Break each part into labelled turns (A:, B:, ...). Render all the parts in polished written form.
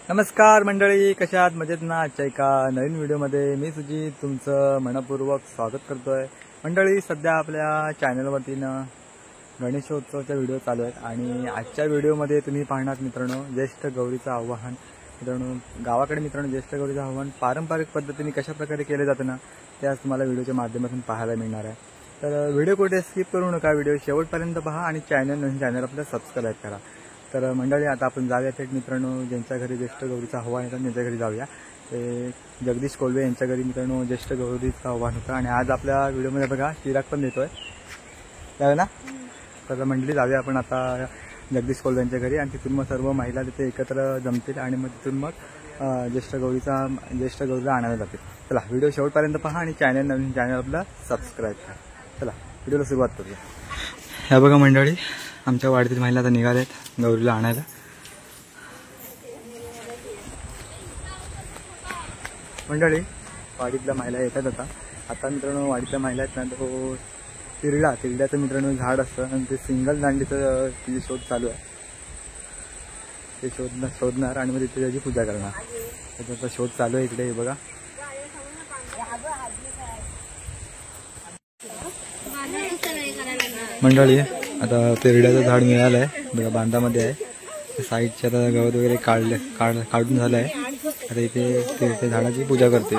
A: नमस्कार मंडळी, कशा आहात? मजेत ना? आजच्या एका नवीन व्हिडिओमध्ये मी सुजित तुमचं मनपूर्वक स्वागत करतोय. मंडळी, सध्या आपल्या चॅनलवरतीनं गणेशोत्सवाचा व्हिडिओ चालू आहेत आणि आजच्या व्हिडिओमध्ये तुम्ही पाहणार मित्रांनो ज्येष्ठ गौरीचं आवाहन. मित्रांनो, गावाकडे मित्रांनो ज्येष्ठ गौरीचं आवाहन पारंपरिक पद्धतीने कशा प्रकारे केले जातं ना, ते आज तुम्हाला व्हिडिओच्या माध्यमातून पाहायला मिळणार आहे. तर व्हिडिओ कुठे स्किप करू नका, व्हिडिओ शेवटपर्यंत पहा आणि चॅनल आपलं सबस्क्राईब करा. तर मंडळी, आता आपण जाऊया थेट मित्रांनो ज्यांच्या घरी ज्येष्ठ गौरीचं आव्हान येतं त्यांच्या घरी जाऊया. ते जगदीश कोल्वे यांच्या घरी मित्रांनो ज्येष्ठ गौरीचं आव्हान होतं आणि आज आपल्या व्हिडिओमध्ये बघा चिराग पण देतोय त्यावेळेला ना. तर मंडळी, जाऊया आपण आता जगदीश कोल्वे यांच्या घरी आणि तिथून मग सर्व महिला तिथे एकत्र जमतील आणि मग तिथून मग ज्येष्ठ गौरीला आणायला जातील. चला, व्हिडिओ शेवटपर्यंत पहा आणि नवीन चॅनल आपला सबस्क्राईब करा. चला व्हिडिओला सुरुवात करूया. ह्या बघा मंडळी, आमच्या वाडीतील महिला आता निघाल्यात गौरीला आणायला. मंडळी, वाडीतल्या महिला येतात आता मित्रांनो. वाडीतल्या महिला आहेत ना, तो तिरड्याचं मित्रांनो झाड असतं आणि ते सिंगल दांडीचं तिची शोध चालू आहे. ते शोधणार आणि मग तिथे त्याची पूजा करणार. त्याचा शोध चालू आहे इकडे. हे बघा मंडळी, आता तिरड्याचं झाड मिळालं आहे बघा, बांधामध्ये आहे. साईडचे आता गवत वगैरे काढून झालं आहे. आता इथे झाडाची पूजा करते.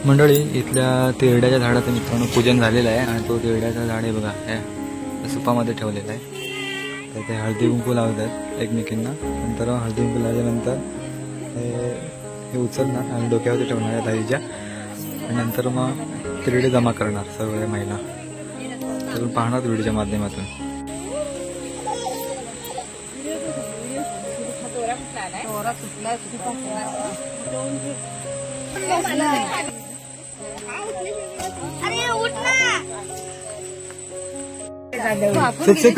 A: मंडळी इथल्या तेरड्याच्या झाडाचं मित्रांनो पूजन झालेलं आहे आणि तो तेरड्याचा झाड आहे बघा या सुपामध्ये ठेवलेला आहे. तर ते हळदी कुंकू लावतात एकमेकींना. नंतर हळदी कुंकू लावल्यानंतर हे उचलणार आणि डोक्यावरती ठेवणार या ताईच्या आणि नंतर मग तेरडे जमा करणार सर्व महिला. तर पाहणार व्हिडिओच्या माध्यमातून.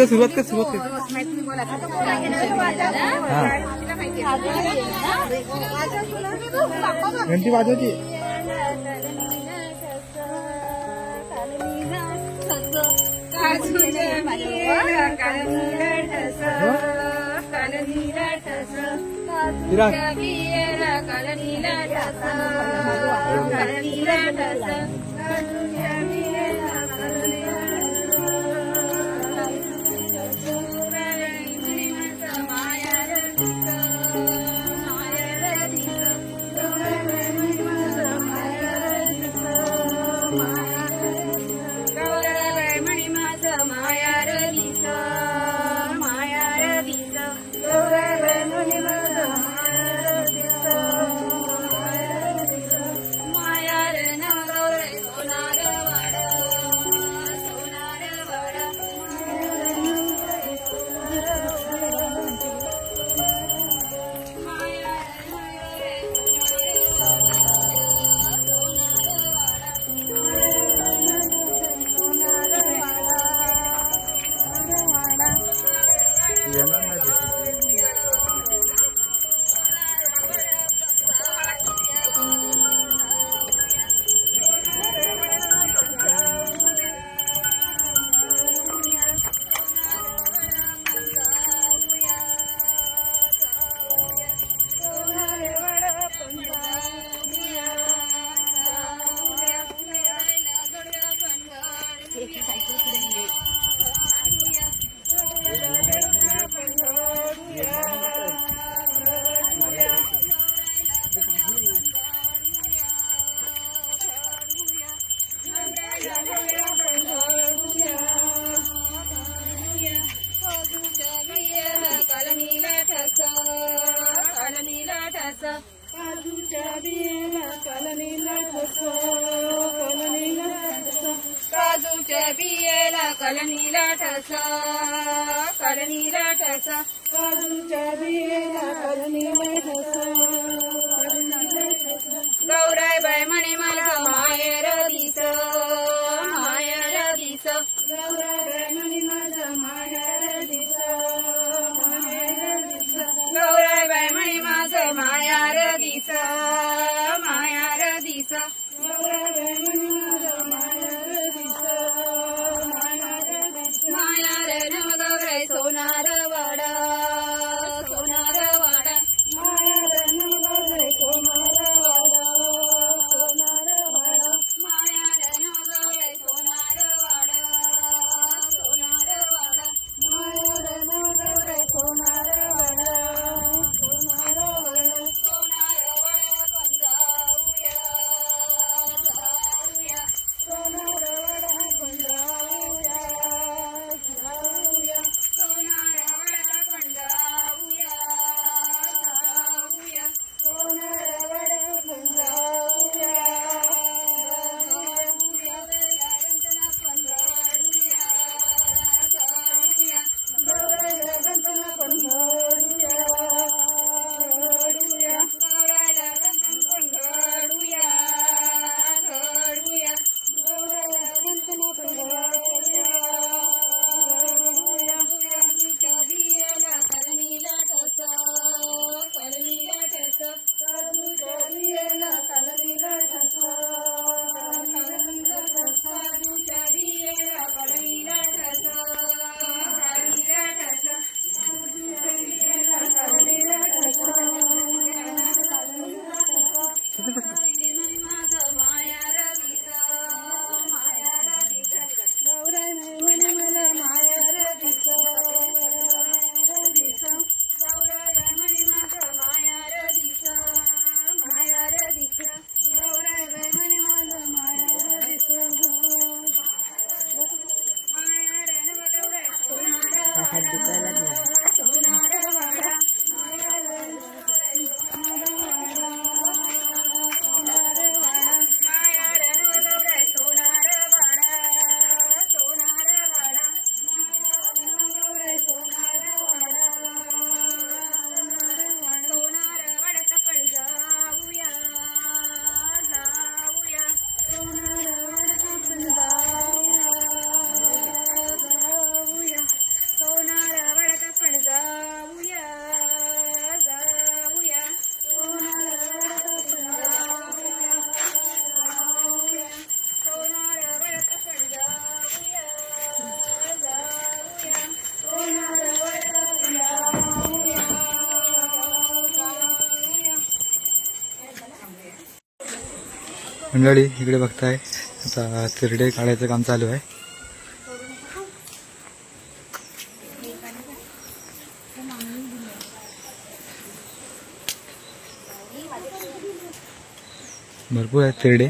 A: सुरुवात कर घंटी वाजवती.
B: काजूच्या बियाला कलनीला ठसा, कलनीला ठसा, काजूच्या बियाला कलनीला ठसा. गौराई बाई म्हणे मला माहेर दिस, माहेर दिस. गौराई बाई म्हणे माझा माहेर दिस, माहेर दिस. गौराई बाई म्हणे माझं मायार दिस, मायार दिस. गौराई बाई म्हणे माझं मायार दिस, मायार दिस. मायार न गौराई सोनार वाडा, सोनार वाडा. मायार न गौराई सोनार वाडा, सोनार वाडा. मायार न गौराई सोनार वाडा, सोनार वाडा. मायार न गौराई सोनार वाडा, सोनार वाडा. सोनार वाडा
A: मंडळी इकडे बघताय आता तिरडे काढायचं काम चालू आहे. भरपूर आहेत तिरडे.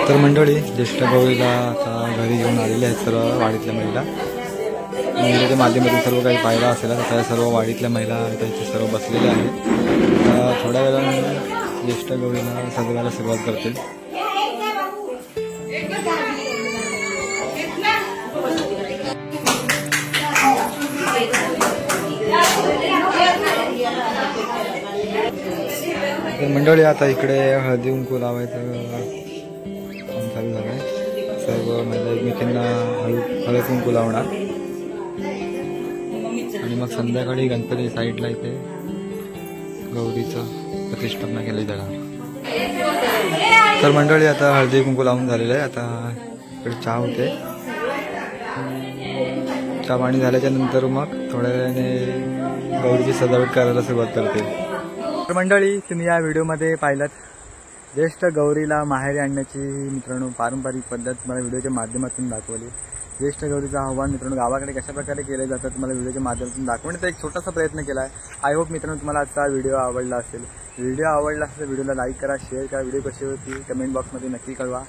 A: तर मंडळी ज्येष्ठ गौरीला आता घरी घेऊन आलेले आहेत सर्व वाडीतल्या महिला. व्हिडिओच्या माध्यमातून सर्व काही पाहिलं असेल तर त्या सर्व वाडीतल्या महिला त्यांचे सर्व बसलेले आहेत. थोड्या वेळाने ज्येष्ठ गौरीला सजवायला सुरुवात करतील. तर मंडळी आता इकडे हळदी कुंकू लावायचं काम चालू झालं आहे. सर्व महिला एकमेकांना हळद कुंकू लावणार आणि मग संध्याकाळी गणपती साईडला इथे गौरीचं प्रतिष्ठापना केली जाणार. तर मंडळी आता हळदी कुंकू लावून झालेलं आहे. आता इकडे चहा होते. चहा पाणी झाल्याच्या नंतर मग थोड्या वेळाने गौरीची सजावट करायला सुरुवात करते. तर मंडळी तुम्ही या व्हिडिओमध्ये पाहिलात ज्येष्ठ गौरीला माहेरी आणण्याची मित्रांनो पारंपरिक पद्धत तुम्हाला व्हिडिओच्या माध्यमातून दाखवली. ज्येष्ठ गौरीचं आव्हान मित्रांनो गावाकडे कशाप्रकारे केले जातात तुम्हाला व्हिडिओच्या माध्यमातून दाखवण्याचा एक छोटासा प्रयत्न केला आहे. आय होप मित्रांनो तुम्हाला आजचा व्हिडिओ आवडला असेल. व्हिडिओ आवडला असेल तर व्हिडिओला लाईक करा, शेअर करा. व्हिडिओ कशी होती कमेंट बॉक्समध्ये नक्की कळवा.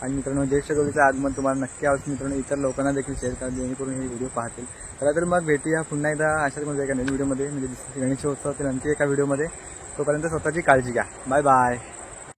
A: आणि मित्रांनो ज्येष्ठ गौरीचं आगमन तुम्हाला नक्की आवडतं मित्रांनो इतर लोकांना देखील शेअर करा जेणेकरून हे व्हिडिओ पाहतील. चला तर मग भेटूया पुन्हा एकदा अशाच म्हणजे एका नवीन व्हिडिओमध्ये म्हणजे गणेशोत्सवातील आणखी एका व्हिडिओमध्ये. तोपर्यंत स्वतःची काळजी घ्या. Bye bye.